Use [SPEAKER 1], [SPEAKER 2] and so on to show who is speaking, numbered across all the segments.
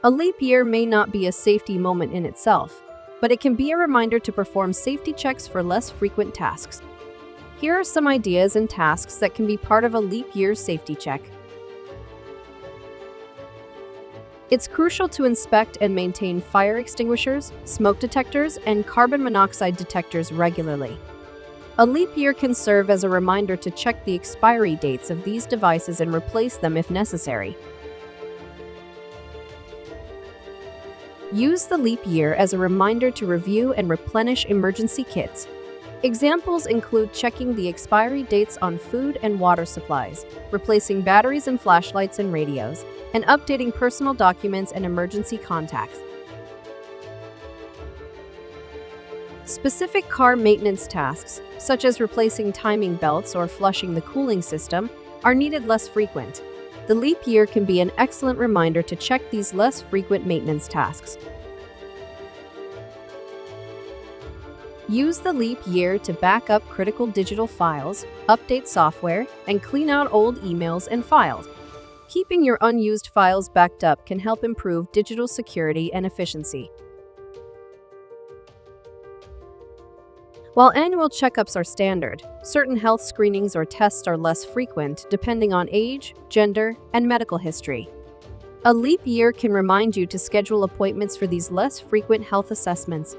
[SPEAKER 1] A leap year may not be a safety moment in itself, but it can be a reminder to perform safety checks for less frequent tasks. Here are some ideas and tasks that can be part of a leap year safety check. It's crucial to inspect and maintain fire extinguishers, smoke detectors, and carbon monoxide detectors regularly. A leap year can serve as a reminder to check the expiry dates of these devices and replace them if necessary. Use the leap year as a reminder to review and replenish emergency kits. Examples include checking the expiry dates on food and water supplies, replacing batteries and flashlights and radios, and updating personal documents and emergency contacts. Specific car maintenance tasks, such as replacing timing belts or flushing the cooling system, are needed less frequent. The leap year can be an excellent reminder to check these less frequent maintenance tasks. Use the leap year to back up critical digital files, update software, and clean out old emails and files. Keeping your unused files backed up can help improve digital security and efficiency. While annual checkups are standard, certain health screenings or tests are less frequent depending on age, gender, and medical history. A leap year can remind you to schedule appointments for these less frequent health assessments.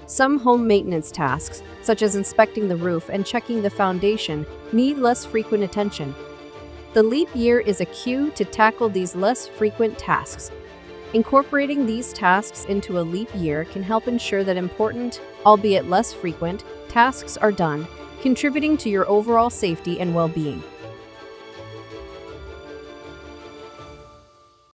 [SPEAKER 1] Some home maintenance tasks, such as inspecting the roof and checking the foundation, need less frequent attention. The leap year is a cue to tackle these less frequent tasks. Incorporating these tasks into a leap year can help ensure that important, albeit less frequent, tasks are done, contributing to your overall safety and well-being.